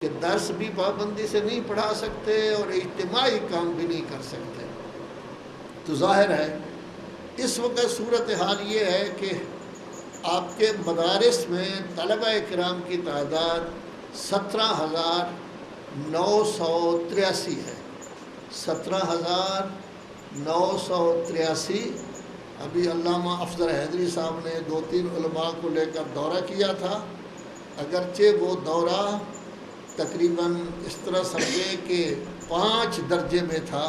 کہ درس بھی پابندی سے نہیں پڑھا سکتے اور اجتماعی کام بھی نہیں کر سکتے۔ تو ظاہر ہے اس وقت صورتحال یہ ہے کہ آپ کے مدارس میں طلبہ کرام کی تعداد 17,983 ہے۔ 17,983۔ ابھی علامہ افضل حیدری صاحب نے 2-3 علماء کو لے کر دورہ کیا تھا، اگرچہ وہ دورہ تقریباً اس طرح سمجھے کہ 5 درجے میں تھا،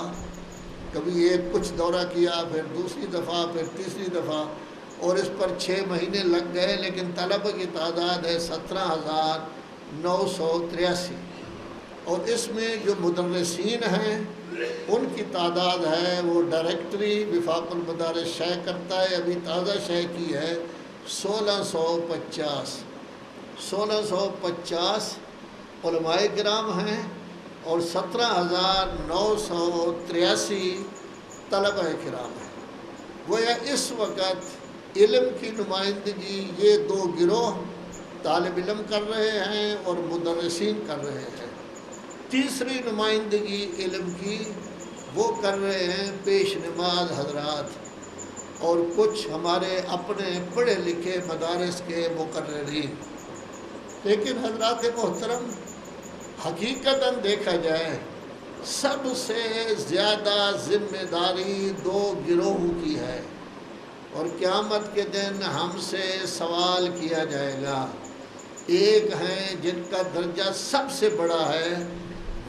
کبھی ایک کچھ دورہ کیا، پھر دوسری دفعہ، پھر تیسری دفعہ، اور اس پر 6 مہینے لگ گئے، لیکن طلبہ کی تعداد ہے 17,983۔ اور اس میں جو مدرسین ہیں ان کی تعداد ہے، وہ ڈائریکٹری وفاق المدارس شائع کرتا ہے، ابھی تازہ شائع کی ہے 1650 علماء کرام ہیں اور 17,983 طلبہ کرام ہیں۔ گویا اس وقت علم کی نمائندگی یہ 2 گروہ طالب علم کر رہے ہیں اور مدرسین کر رہے ہیں۔ تیسری نمائندگی علم کی وہ کر رہے ہیں پیش نماز حضرات اور کچھ ہمارے اپنے پڑھے لکھے مدارس کے مقررین۔ لیکن حضرات محترم، حقیقتاً دیکھا جائے سب سے زیادہ ذمہ داری 2 گروہوں کی ہے، اور قیامت کے دن ہم سے سوال کیا جائے گا۔ ایک ہیں جن کا درجہ سب سے بڑا ہے،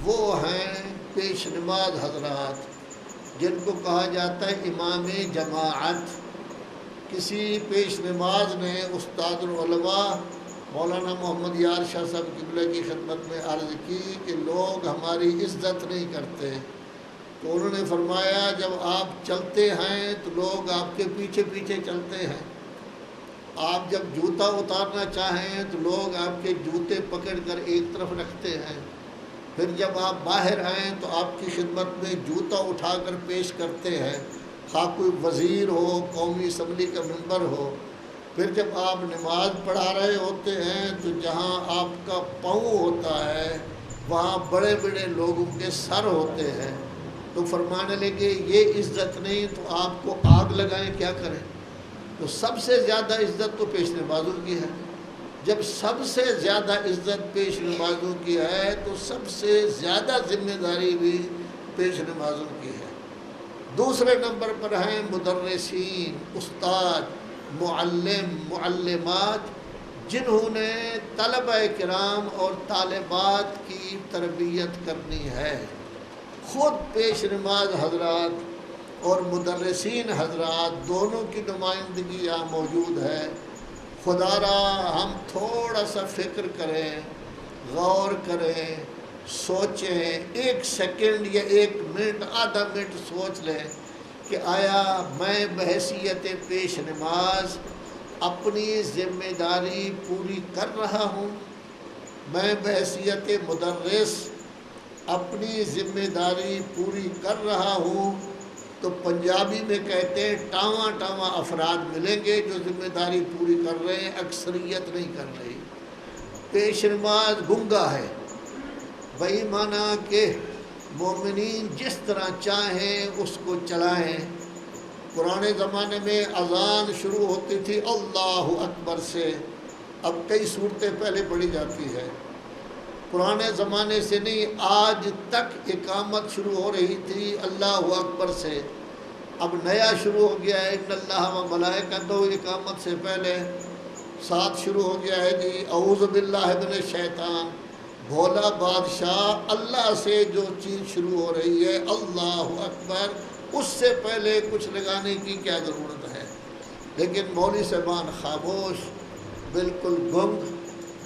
وہ ہیں پیش نماز حضرات، جن کو کہا جاتا ہے امام جماعت۔ کسی پیش نماز نے استاد العلماء مولانا محمد یار شاہ صاحب قبلہ کی خدمت میں عرض کی کہ لوگ ہماری عزت نہیں کرتے، تو انہوں نے فرمایا جب آپ چلتے ہیں تو لوگ آپ کے پیچھے پیچھے چلتے ہیں، آپ جب جوتا اتارنا چاہیں تو لوگ آپ کے جوتے پکڑ کر ایک طرف رکھتے ہیں، پھر جب آپ باہر آئیں تو آپ کی خدمت میں جوتا اٹھا کر پیش کرتے ہیں، خواہ کوئی وزیر ہو، قومی اسمبلی کا ممبر ہو۔ پھر جب آپ نماز پڑھا رہے ہوتے ہیں تو جہاں آپ کا پاؤں ہوتا ہے وہاں بڑے بڑے لوگوں کے سر ہوتے ہیں، تو فرمانے لگے یہ عزت نہیں تو آپ کو آگ لگائیں کیا کریں۔ تو سب سے زیادہ عزت تو پیش نمازوں کی ہے۔ جب سب سے زیادہ عزت پیش نمازوں کی ہے تو سب سے زیادہ ذمہ داری بھی پیش نمازوں کی ہے۔ دوسرے نمبر پر ہیں مدرسین، استاد، معلم، معلمات، جنہوں نے طلبہ کرام اور طالبات کی تربیت کرنی ہے۔ خود پیش نماز حضرات اور مدرسین حضرات دونوں کی نمائندگی یہاں موجود ہے۔ خدا را ہم تھوڑا سا فکر کریں، غور کریں، سوچیں، 1 سیکنڈ یا 1 منٹ، آدھا منٹ سوچ لیں کہ آیا میں بحیثیت پیش نماز اپنی ذمہ داری پوری کر رہا ہوں؟ میں بحیثیت مدرس اپنی ذمہ داری پوری کر رہا ہوں؟ تو پنجابی میں کہتے ہیں ٹاواں ٹاواں افراد ملیں گے جو ذمہ داری پوری کر رہے ہیں، اکثریت نہیں کر رہی۔ پیش نماز گنگا ہے، وہی معنی کہ مومنین جس طرح چاہیں اس کو چلائیں۔ پرانے زمانے میں اذان شروع ہوتی تھی اللہ اکبر سے، اب کئی صورتیں پہلے پڑھی جاتی ہے۔ پرانے زمانے سے نہیں، آج تک اقامت شروع ہو رہی تھی اللہ اکبر سے، اب نیا شروع ہو گیا ہے ان اللہ و ملائکتہ، اقامت سے پہلے ساتھ شروع ہو گیا ہے جی اعوذ باللہ من الشیطان، بھولا بادشاہ اللہ سے جو چیز شروع ہو رہی ہے اللہ اکبر، اس سے پہلے کچھ لگانے کی کیا ضرورت ہے؟ لیکن مولوی صاحبان خاموش، بالکل گنگ،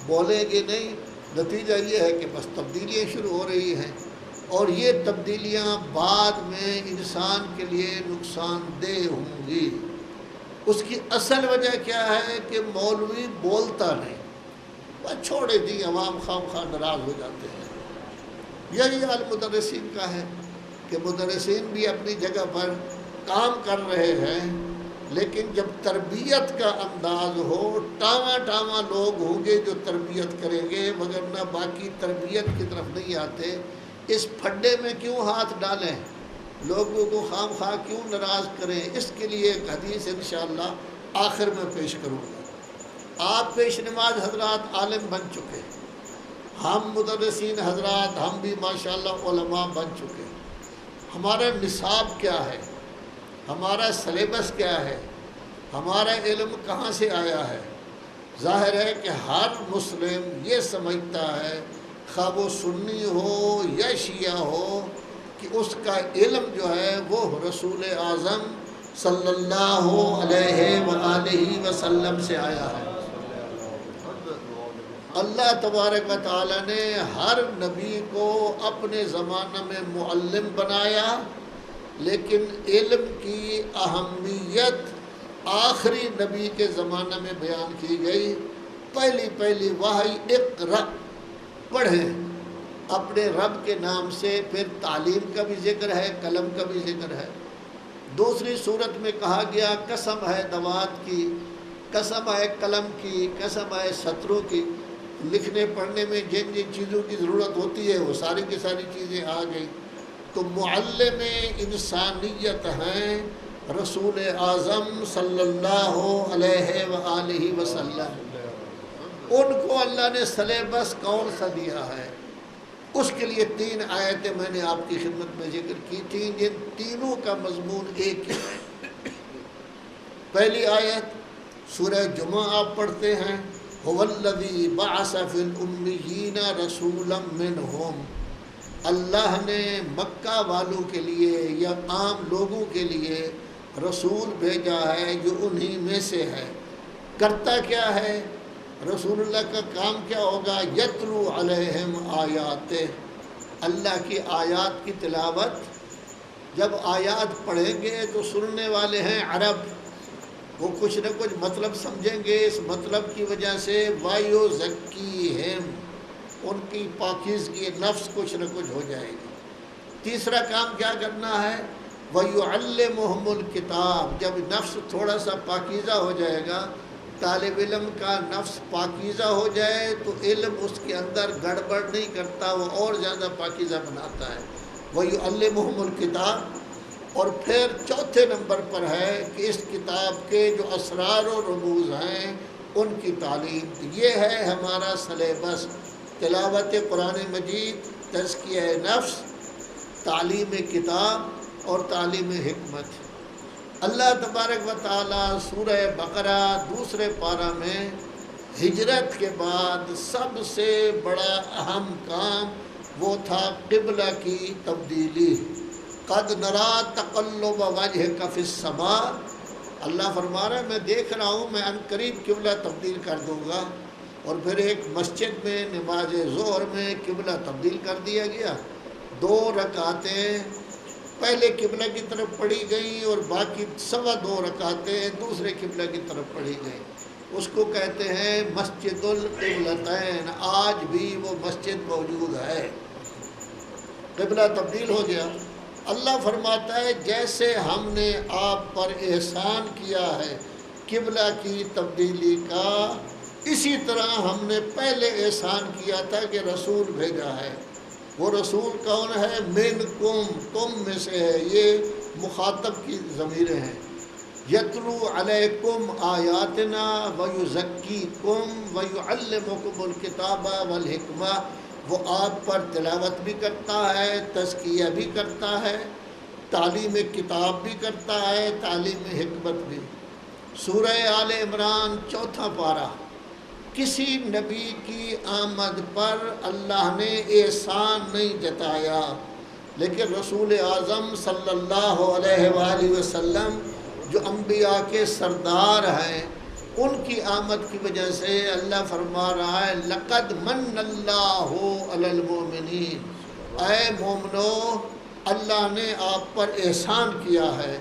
بولیں گے نہیں۔ نتیجہ یہ ہے کہ بس تبدیلیاں شروع ہو رہی ہیں، اور یہ تبدیلیاں بعد میں انسان کے لیے نقصان دہ ہوں گی۔ اس کی اصل وجہ کیا ہے کہ مولوی بولتا نہیں، بس چھوڑے دی، عوام خام خواہ ناراض ہو جاتے ہیں۔ یہی حال مدرسین کا ہے کہ مدرسین بھی اپنی جگہ پر کام کر رہے ہیں، لیکن جب تربیت کا انداز ہو، ٹاواں ٹاواں لوگ ہوں گے جو تربیت کریں گے، مگر نہ باقی تربیت کی طرف نہیں آتے۔ اس پھڈے میں کیوں ہاتھ ڈالیں، لوگوں کو خام خواہ کیوں ناراض کریں؟ اس کے لیے ایک حدیث انشاءاللہ آخر میں پیش کروں گا۔ آپ پیش نماز حضرات عالم بن چکے، ہم مدرسین حضرات ہم بھی ماشاءاللہ علماء بن چکے۔ ہمارا نصاب کیا ہے، ہمارا سلیبس کیا ہے، ہمارا علم کہاں سے آیا ہے؟ ظاہر ہے کہ ہر مسلم یہ سمجھتا ہے، خواہ وہ سنی ہو یا شیعہ ہو، کہ اس کا علم جو ہے وہ رسول اعظم صلی اللہ علیہ وآلہ وسلم سے آیا ہے۔ اللہ تبارک و تعالیٰ نے ہر نبی کو اپنے زمانہ میں معلم بنایا، لیکن علم کی اہمیت آخری نبی کے زمانہ میں بیان کی گئی۔ پہلی وحی اقرأ، پڑھیں اپنے رب کے نام سے، پھر تعلیم کا بھی ذکر ہے، قلم کا بھی ذکر ہے۔ دوسری صورت میں کہا گیا قسم ہے دوات کی، قسم ہے قلم کی، قسم ہے سطروں کی، لکھنے پڑھنے میں جن جن چیزوں کی ضرورت ہوتی ہے وہ ساری کی ساری چیزیں آ گئی۔ تو معلم انسانیت ہیں رسول اعظم صلی اللہ علیہ وآلہ وسلم۔ ان کو اللہ نے سلیبس کون سا دیا ہے؟ اس کے لیے 3 آیتیں میں نے آپ کی خدمت میں ذکر کی تھیں، جن تینوں کا مضمون ایک ہی ہے۔ پہلی آیت سورہ جمعہ آپ پڑھتے ہیں، هو الذی بعث فی الامیین رسولا منہم، اللہ نے مکہ والوں کے لیے یا عام لوگوں کے لیے رسول بھیجا ہے جو انہی میں سے ہے۔ کرتا کیا ہے رسول اللہ کا کام؟ کیا ہوگا؟ یتلو علیہم آیات، اللہ کی آیات کی تلاوت۔ جب آیات پڑھیں گے تو سننے والے ہیں عرب، وہ کچھ نہ کچھ مطلب سمجھیں گے، اس مطلب کی وجہ سے وَيُزَكِّيهِمْ، ان کی پاکیزگی نفس کچھ نہ کچھ ہو جائے گی۔ تیسرا کام کیا کرنا ہے؟ وَيُعَلِّمُهُمُ الْكِتَابَ، جب نفس تھوڑا سا پاکیزہ ہو جائے گا، طالب علم کا نفس پاکیزہ ہو جائے تو علم اس کے اندر گڑبڑ نہیں کرتا، وہ اور زیادہ پاکیزہ بناتا ہے۔ وَيُعَلِّمُهُمُ الْكِتَابَ، اور پھر چوتھے نمبر پر ہے کہ اس کتاب کے جو اسرار و رموز ہیں ان کی تعلیم۔ یہ ہے ہمارا سلیبس، تلاوت قرآن مجید، تزکیہ نفس، تعلیم کتاب اور تعلیم حکمت۔ اللہ تبارک و تعالیٰ سورہ بقرہ دوسرے پارہ میں ہجرت کے بعد سب سے بڑا اہم کام وہ تھا قبلہ کی تبدیلی۔ قد نرا تقلب وجہک فی السماء، اللہ فرما رہا ہے میں دیکھ رہا ہوں، میں ان قریب قبلہ تبدیل کر دوں گا۔ اور پھر ایک مسجد میں نماز ظہر میں قبلہ تبدیل کر دیا گیا، 2 رکعتیں پہلے قبلہ کی طرف پڑھی گئیں اور باقی 2.25 رکعتیں دوسرے قبلہ کی طرف پڑھی گئیں۔ اس کو کہتے ہیں مسجد القبلتین، آج بھی وہ مسجد موجود ہے۔ قبلہ تبدیل ہو گیا۔ اللہ فرماتا ہے جیسے ہم نے آپ پر احسان کیا ہے قبلہ کی تبدیلی کا، اسی طرح ہم نے پہلے احسان کیا تھا کہ رسول بھیجا ہے۔ وہ رسول کون ہے؟ منکم، تم میں سے ہے، یہ مخاطب کی ضمیریں ہیں۔ یتلو علیکم آیاتنا ویزکیکم ویعلمکم الکتاب والحکمہ، وہ آپ پر تلاوت بھی کرتا ہے، تزکیہ بھی کرتا ہے، تعلیم کتاب بھی کرتا ہے، تعلیم حکمت بھی۔ سورہ آل عمران 4 پارہ، کسی نبی کی آمد پر اللہ نے احسان نہیں جتایا، لیکن رسول اعظم صلی اللہ علیہ وآلہ وسلم جو انبیاء کے سردار ہیں، ان کی آمد کی وجہ سے اللہ فرما رہا ہے لقد من اللہ علی المؤمنین، اے مومنو اللہ نے آپ پر احسان کیا ہے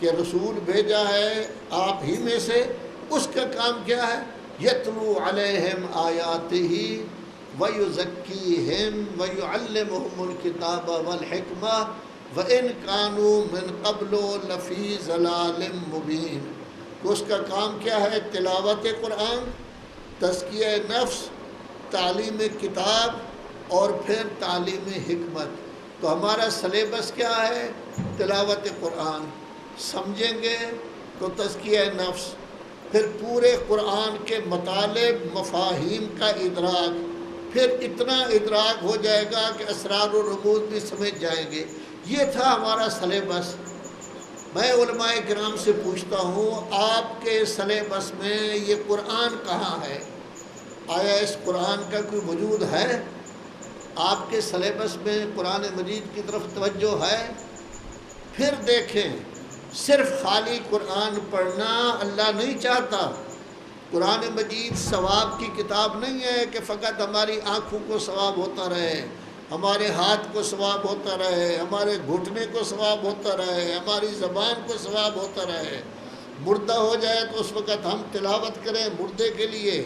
کہ رسول بھیجا ہے آپ ہی میں سے۔ اس کا کام کیا ہے؟ یتلو علیہم آیاتہ ویزکیہم ویعلمہم الکتاب والحکمہ وَإِن كَانُوا مِن قَبْلُ لَفِي ضَلَالٍ مُبِينٍ۔ کہ اس کا کام کیا ہے؟ تلاوت قرآن، تزکیہ نفس، تعلیم کتاب اور پھر تعلیم حکمت۔ تو ہمارا سلیبس کیا ہے؟ تلاوت قرآن، سمجھیں گے تو تزکیہ نفس، پھر پورے قرآن کے مطالب مفاہیم کا ادراک، پھر اتنا ادراک ہو جائے گا کہ اسرار و رموز بھی سمجھ جائیں گے۔ یہ تھا ہمارا سلیبس۔ میں علماء کرام سے پوچھتا ہوں، آپ کے سلیبس میں یہ قرآن کہاں ہے؟ آیا اس قرآن کا کوئی وجود ہے؟ آپ کے سلیبس میں قرآن مجید کی طرف توجہ ہے؟ پھر دیکھیں، صرف خالی قرآن پڑھنا اللہ نہیں چاہتا۔ قرآن مجید ثواب کی کتاب نہیں ہے کہ فقط ہماری آنکھوں کو ثواب ہوتا رہے، ہمارے ہاتھ کو ثواب ہوتا رہے، ہمارے گھٹنے کو ثواب ہوتا رہے، ہماری زبان کو ثواب ہوتا رہے۔ مردہ ہو جائے تو اس وقت ہم تلاوت کریں مردے کے لیے،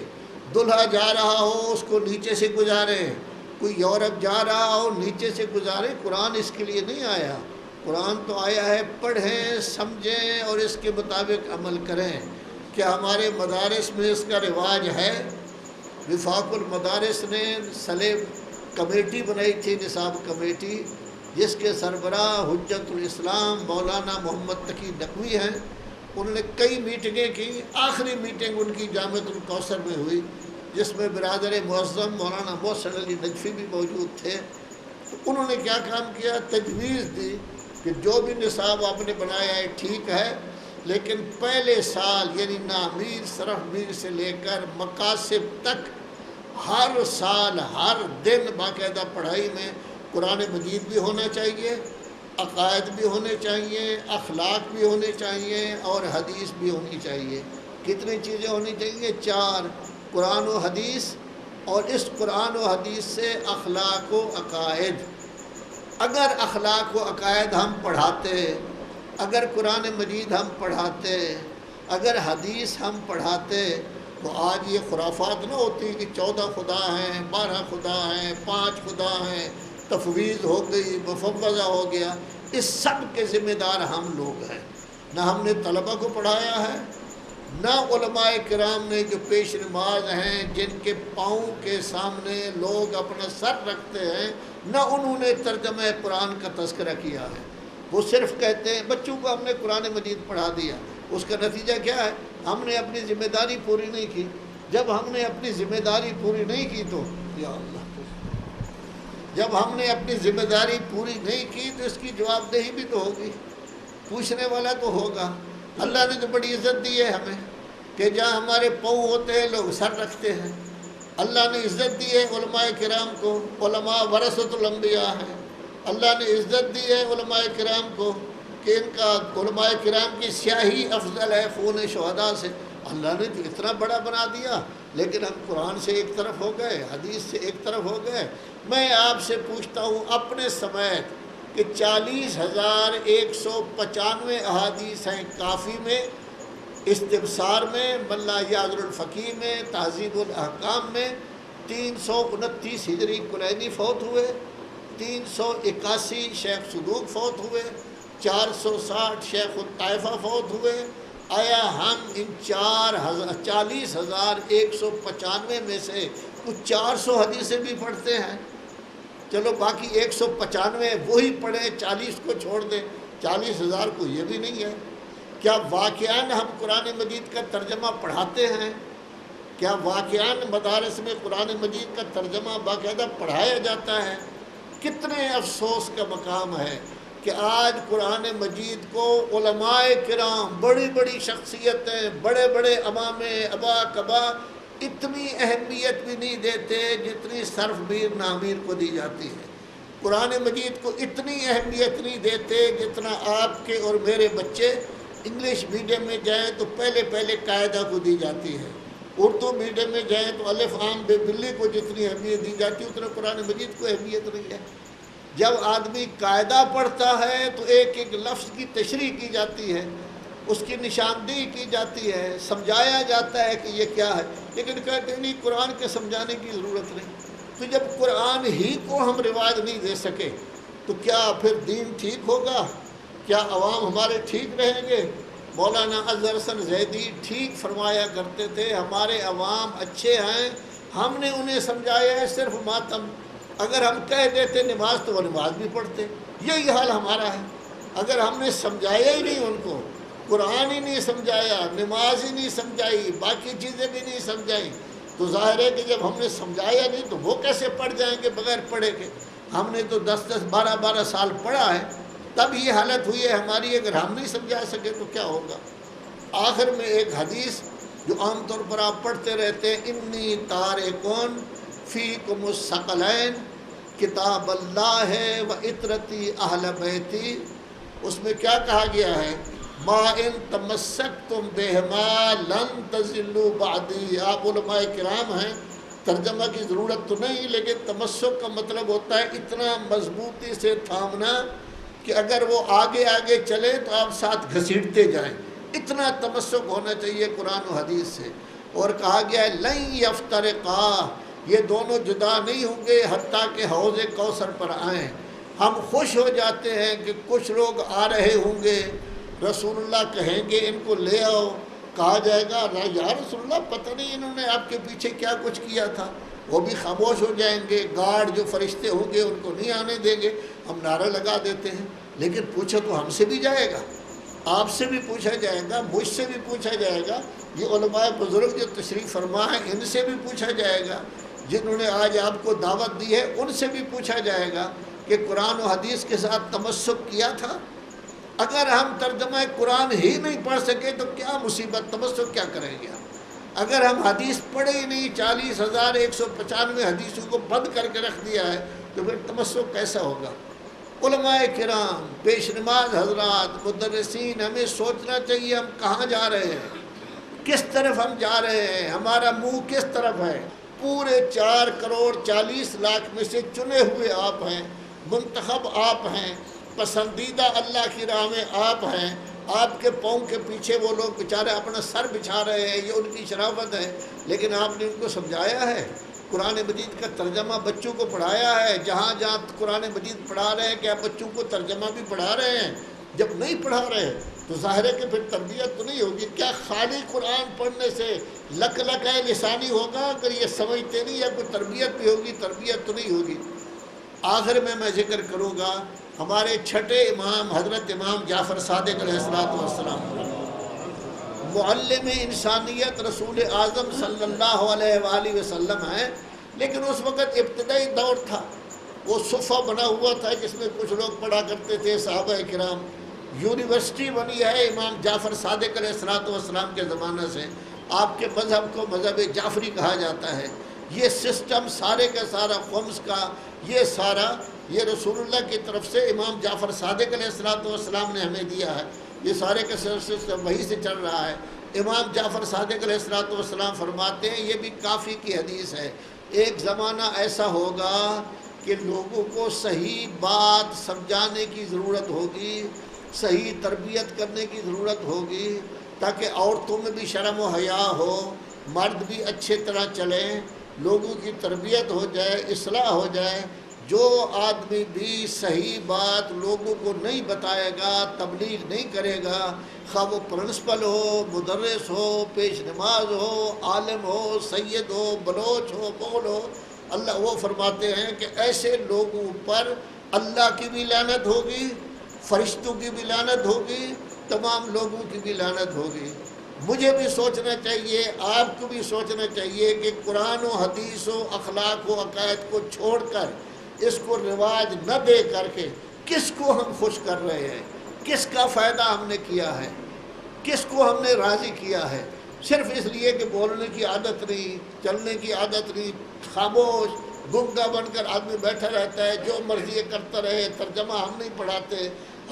دلہا جا رہا ہو اس کو نیچے سے گزاریں، کوئی یورپ جا رہا ہو نیچے سے گزاریں۔ قرآن اس کے لیے نہیں آیا۔ قرآن تو آیا ہے پڑھیں، سمجھیں اور اس کے مطابق عمل کریں۔ کیا ہمارے مدارس میں اس کا رواج ہے؟ وفاق المدارس نے کمیٹی بنائی تھی، نصاب کمیٹی، جس کے سربراہ حجت الاسلام مولانا محمد تقی نقوی ہیں۔ انہوں نے کئی میٹنگیں کی، آخری میٹنگ ان کی جامعۃ الکوثر میں ہوئی، جس میں برادر معظم مولانا محسن علی نجفی بھی موجود تھے۔ تو انہوں نے کیا کام کیا؟ تجویز دی کہ جو بھی نصاب آپ نے بنایا ہے ٹھیک ہے، لیکن پہلے سال یعنی نامیر صرف میر سے لے کر مقاصد تک ہر سال ہر دن باقاعدہ پڑھائی میں قرآن مجید بھی ہونا چاہیے، عقائد بھی ہونے چاہیے، اخلاق بھی ہونے چاہیے اور حدیث بھی ہونی چاہیے۔ کتنی چیزیں ہونی چاہیے؟ 4، قرآن و حدیث، اور اس قرآن و حدیث سے اخلاق و عقائد۔ اگر اخلاق و عقائد ہم پڑھاتے، اگر قرآن مجید ہم پڑھاتے، اگر حدیث ہم پڑھاتے، تو آج یہ خرافات نہ ہوتی کہ 14 خدا ہیں، 12 خدا ہیں، 5 خدا ہیں، تفویض ہو گئی، مفوضہ ہو گیا۔ اس سب کے ذمہ دار ہم لوگ ہیں۔ نہ ہم نے طلبہ کو پڑھایا ہے، نہ علماء کرام نے جو پیش نماز ہیں، جن کے پاؤں کے سامنے لوگ اپنا سر رکھتے ہیں، نہ انہوں نے ترجمہ قرآن کا تذکرہ کیا ہے۔ وہ صرف کہتے ہیں بچوں کو ہم نے قرآن مجید پڑھا دیا، اس کا نتیجہ کیا ہے؟ ہم نے اپنی ذمہ داری پوری نہیں کی۔ جب ہم نے اپنی ذمہ داری پوری نہیں کی تو یا اللہ، جب ہم نے اپنی ذمہ داری پوری نہیں کی تو اس کی جواب دہی بھی تو ہوگی، پوچھنے والا تو ہوگا۔ اللہ نے تو بڑی عزت دی ہے ہمیں کہ جہاں ہمارے پاؤں ہوتے ہیں لوگ سر رکھتے ہیں۔ اللہ نے عزت دی ہے علماء کرام کو، علماء ورثۃ الانبیاء ہیں۔ اللہ نے عزت دی ہے علماء کرام کو کہ ان کا علماء کرام کی سیاہی افضل ہے خون شہداء سے۔ اللہ نے تو اتنا بڑا بنا دیا، لیکن ہم قرآن سے ایک طرف ہو گئے، حدیث سے ایک طرف ہو گئے۔ میں آپ سے پوچھتا ہوں اپنے سمیت کہ 40,195 احادیث ہیں کافی میں، استبصار میں، ملا یعذر الفقی میں، تہذیب الاحکام میں 329 ہجری کلینی فوت ہوئے، 381 شیخ صدوق فوت ہوئے، 460 شیخ الطائفہ فوت ہوئے۔ آیا ہم ان 40,195 میں سے کچھ 400 حدیثیں بھی پڑھتے ہیں؟ چلو باقی 195 وہی پڑھیں، 40 کو چھوڑ دیں، 40,000 کو یہ بھی نہیں ہے۔ کیا واقعاً ہم قرآن مجید کا ترجمہ پڑھاتے ہیں؟ کیا واقعاً مدارس میں قرآن مجید کا ترجمہ باقاعدہ پڑھایا جاتا ہے؟ کتنے افسوس کا مقام ہے کہ آج قرآن مجید کو علماء کرام، بڑی بڑی شخصیتیں، بڑے بڑے امامے، ابا کبا اتنی اہمیت بھی نہیں دیتے جتنی صرف میر نامیر کو دی جاتی ہے۔ قرآن مجید کو اتنی اہمیت نہیں دیتے جتنا آپ کے اور میرے بچے انگلش میڈیم میں جائیں تو پہلے قاعدہ کو دی جاتی ہے، اردو میڈیم میں جائیں تو الف عام بے بلی کو جتنی اہمیت دی جاتی ہے اتنا قرآن مجید کو اہمیت نہیں ہے۔ جب آدمی قاعدہ پڑھتا ہے تو ایک ایک لفظ کی تشریح کی جاتی ہے، اس کی نشاندہی کی جاتی ہے، سمجھایا جاتا ہے کہ یہ کیا ہے، لیکن کہتے ہیں نہیں قرآن کے سمجھانے کی ضرورت نہیں۔ تو جب قرآن ہی کو ہم رواج نہیں دے سکے تو کیا پھر دین ٹھیک ہوگا؟ کیا عوام ہمارے ٹھیک رہیں گے؟ مولانا اظہر حسن زیدی ٹھیک فرمایا کرتے تھے، ہمارے عوام اچھے ہیں، ہم نے انہیں سمجھایا ہے صرف ماتم، اگر ہم کہہ دیتے نماز تو وہ نماز بھی پڑھتے، یہی حال ہمارا ہے۔ اگر ہم نے سمجھایا ہی نہیں ان کو، قرآن ہی نہیں سمجھایا، نماز ہی نہیں سمجھائی، باقی چیزیں بھی نہیں سمجھائی، تو ظاہر ہے کہ جب ہم نے سمجھایا نہیں تو وہ کیسے پڑھ جائیں گے بغیر پڑھے کے؟ ہم نے تو 10 12 سال پڑھا ہے، تب یہ حالت ہوئی ہے ہماری، اگر ہم نہیں سمجھا سکے تو کیا ہوگا؟ آخر میں ایک حدیث جو عام طور پر آپ پڑھتے رہتے ہیں، انی تارکون فیکم الثقلین، کتاب اللہ ہے و عطرتی اہل بیتی، اس میں کیا کہا گیا ہے؟ ما ان تمسکتم بہما لن تضلوا بعدی۔ آپ علماء کرام ہیں، ترجمہ کی ضرورت تو نہیں، لیکن تمسک کا مطلب ہوتا ہے اتنا مضبوطی سے تھامنا کہ اگر وہ آگے آگے چلے تو آپ ساتھ گھسیٹتے جائیں، اتنا تمسک ہونا چاہیے قرآن و حدیث سے۔ اور کہا گیا ہے لن یفترقا، یہ دونوں جدا نہیں ہوں گے حتیٰ کہ حوض کوثر پر آئیں۔ ہم خوش ہو جاتے ہیں کہ کچھ لوگ آ رہے ہوں گے، رسول اللہ کہیں گے ان کو لے آؤ، کہا جائے گا یا رسول اللہ پتہ نہیں انہوں نے آپ کے پیچھے کیا کچھ کیا تھا، وہ بھی خاموش ہو جائیں گے، گارڈ جو فرشتے ہوں گے ان کو نہیں آنے دیں گے، ہم نعرہ لگا دیتے ہیں۔ لیکن پوچھا تو ہم سے بھی جائے گا، آپ سے بھی پوچھا جائے گا، مجھ سے بھی پوچھا جائے گا، یہ علماء بزرگ جو تشریف فرما ہیں ان سے بھی پوچھا جائے گا، جنہوں نے آج آپ کو دعوت دی ہے ان سے بھی پوچھا جائے گا کہ قرآن و حدیث کے ساتھ تمسک کیا تھا۔ اگر ہم ترجمہ قرآن ہی نہیں پڑھ سکے تو کیا مصیبت، تمسک کیا کریں گے؟ اگر ہم حدیث پڑھے ہی نہیں، 40,195 حدیثوں کو بند کر کے رکھ دیا ہے تو پھر تمسک کیسا ہوگا؟ علماء کرام، پیش نماز حضرات، مدرسین، ہمیں سوچنا چاہیے ہم کہاں جا رہے ہیں، کس طرف ہم جا رہے ہیں، ہمارا منہ کس طرف ہے۔ پورے 4,40,00,000 میں سے چنے ہوئے آپ ہیں، منتخب آپ ہیں، پسندیدہ اللہ کی راہ میں آپ ہیں، آپ کے پاؤں کے پیچھے وہ لوگ بیچارے اپنا سر بچھا رہے ہیں، یہ ان کی شرافت ہے، لیکن آپ نے ان کو سمجھایا ہے؟ قرآن مجید کا ترجمہ بچوں کو پڑھایا ہے؟ جہاں جہاں قرآن مجید پڑھا رہے ہیں کیا بچوں کو ترجمہ بھی پڑھا رہے ہیں؟ جب نہیں پڑھا رہے تو ظاہر ہے کہ پھر تربیت تو نہیں ہوگی۔ کیا خالی قرآن پڑھنے سے لک لک ہے لسانی ہوگا؟ اگر یہ سمجھتے نہیں یا کوئی تربیت بھی ہوگی، تربیت تو نہیں ہوگی۔ آخر میں ذکر کروں گا ہمارے چھٹے امام حضرت امام جعفر صادق علیہ السلام، معلم انسانیت رسول اعظم صلی اللہ علیہ وآلہ وسلم ہیں، لیکن اس وقت ابتدائی دور تھا، وہ صفحہ بنا ہوا تھا جس میں کچھ لوگ پڑھا کرتے تھے صحابہ کرام۔ یونیورسٹی بنی ہے امام جعفر صادق علیہ السلام کے زمانہ سے، آپ کے مذہب کو مذہب جعفری کہا جاتا ہے۔ یہ سسٹم سارے کا سارا خمس کا یہ رسول اللہ کی طرف سے امام جعفر صادق علیہ السلام نے ہمیں دیا ہے، یہ سارے کا سسٹم وہی سے چل رہا ہے۔ امام جعفر صادق علیہ السلام فرماتے ہیں، یہ بھی کافی کی حدیث ہے، ایک زمانہ ایسا ہوگا کہ لوگوں کو صحیح بات سمجھانے کی ضرورت ہوگی، صحیح تربیت کرنے کی ضرورت ہوگی، تاکہ عورتوں میں بھی شرم و حیا ہو، مرد بھی اچھے طرح چلیں، لوگوں کی تربیت ہو جائے، اصلاح ہو جائے۔ جو آدمی بھی صحیح بات لوگوں کو نہیں بتائے گا، تبلیغ نہیں کرے گا، خواہ وہ پرنسپل ہو، مدرس ہو، پیش نماز ہو، عالم ہو، سید ہو، بلوچ ہو، مغل ہو، اللہ وہ فرماتے ہیں کہ ایسے لوگوں پر اللہ کی بھی لعنت ہوگی، فرشتوں کی بھی لعنت ہوگی، تمام لوگوں کی بھی لعنت ہوگی۔ مجھے بھی سوچنا چاہیے، آپ کو بھی سوچنا چاہیے کہ قرآن و حدیث و اخلاق و عقائد کو چھوڑ کر، اس کو رواج نہ دے کر کے کس کو ہم خوش کر رہے ہیں، کس کا فائدہ ہم نے کیا ہے، کس کو ہم نے راضی کیا ہے؟ صرف اس لیے کہ بولنے کی عادت نہیں، چلنے کی عادت نہیں، خاموش گنگا بن کر آدمی بیٹھا رہتا ہے، جو مرضی کرتا رہے، ترجمہ ہم نہیں پڑھاتے،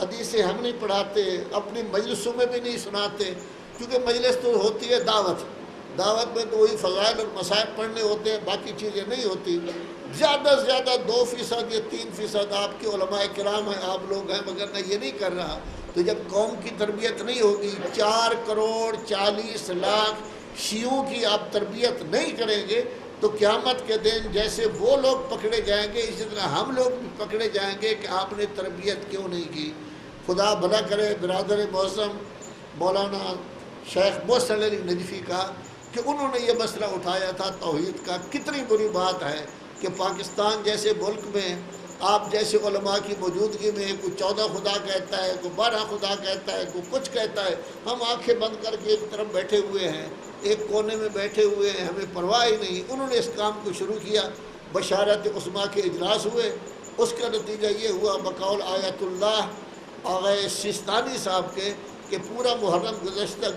حدیثیں ہم نہیں پڑھاتے، اپنی مجلسوں میں بھی نہیں سناتے، کیونکہ مجلس تو ہوتی ہے دعوت میں تو وہی فضائل اور مصائب پڑھنے ہوتے ہیں، باقی چیزیں نہیں ہوتی۔ زیادہ سے زیادہ 2% یا 3% آپ کے علماء کرام ہیں، آپ لوگ ہیں، مگر نہ یہ نہیں کر رہا۔ تو جب قوم کی تربیت نہیں ہوگی، 4,40,00,000 شیعوں کی آپ تربیت نہیں کریں گے تو قیامت کے دن جیسے وہ لوگ پکڑے جائیں گے، اسی طرح ہم لوگ بھی پکڑے جائیں گے کہ آپ نے تربیت کیوں نہیں کی۔ خدا بھلا کرے برادر معظم، مولانا شیخ محسن علی نجفی کا کہ انہوں نے یہ مسئلہ اٹھایا تھا توحید کا۔ کتنی بری بات ہے کہ پاکستان جیسے ملک میں آپ جیسے علماء کی موجودگی میں کوئی 14 خدا کہتا ہے، کوئی 12 خدا کہتا ہے، کوئی کچھ کہتا ہے، ہم آنکھیں بند کر کے ایک طرف بیٹھے ہوئے ہیں، ایک کونے میں بیٹھے ہوئے ہیں، ہمیں پرواہ ہی نہیں۔ انہوں نے اس کام کو شروع کیا، بشارت عظمیٰ کے اجلاس ہوئے، اس کا نتیجہ یہ ہوا بقول آیت اللہ آغا سیستانی صاحب کے کہ پورا محرم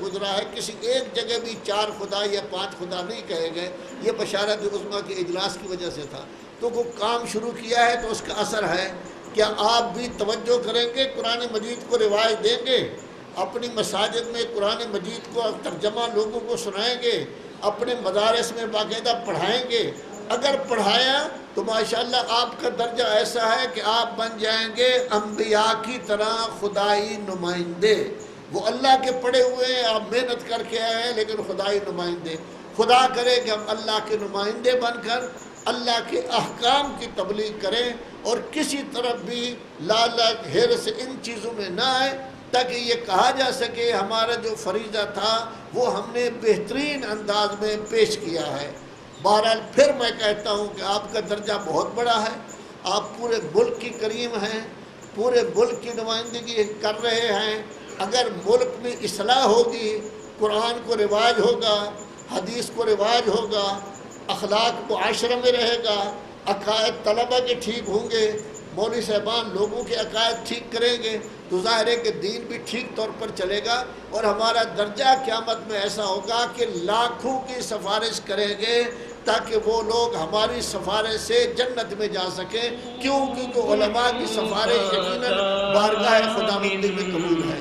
گزرا ہے، کسی ایک جگہ بھی 4 خدا یا 5 خدا نہیں کہے گئے۔ یہ بشارت عظمیٰ کے اجلاس کی وجہ سے تھا۔ تو وہ کام شروع کیا ہے تو اس کا اثر ہے۔ کیا آپ بھی توجہ کریں گے، قرآن مجید کو رواج دیں گے، اپنی مساجد میں قرآن مجید کو ترجمہ لوگوں کو سنائیں گے، اپنے مدارس میں باقاعدہ پڑھائیں گے؟ اگر پڑھایا تو ماشاءاللہ آپ کا درجہ ایسا ہے کہ آپ بن جائیں گے انبیاء کی طرح خدائی نمائندے۔ وہ اللہ کے پڑے ہوئے ہیں، آپ محنت کر کے آئے ہیں، لیکن خدائی نمائندے۔ خدا کرے کہ ہم اللہ کے نمائندے بن کر اللہ کے احکام کی تبلیغ کریں اور کسی طرف بھی لالچ حرص ان چیزوں میں نہ آئے، تاکہ یہ کہا جا سکے ہمارا جو فریضہ تھا وہ ہم نے بہترین انداز میں پیش کیا ہے۔ بہرحال پھر میں کہتا ہوں کہ آپ کا درجہ بہت بڑا ہے، آپ پورے ملک کی کریم ہیں، پورے ملک کی نمائندگی کر رہے ہیں۔ اگر ملک میں اصلاح ہوگی، قرآن کو رواج ہوگا، حدیث کو رواج ہوگا، اخلاق معاشرہ میں رہے گا، عقائد طلبہ کے ٹھیک ہوں گے، مولوی صاحبان لوگوں کے عقائد ٹھیک کریں گے، تو ظاہر ہے کہ دین بھی ٹھیک طور پر چلے گا، اور ہمارا درجہ قیامت میں ایسا ہوگا کہ لاکھوں کی سفارش کریں گے تاکہ وہ لوگ ہماری سفارش سے جنت میں جا سکیں، کیونکہ علماء کی سفارش یقیناً بارگاہ خداوندی میں قبول ہے۔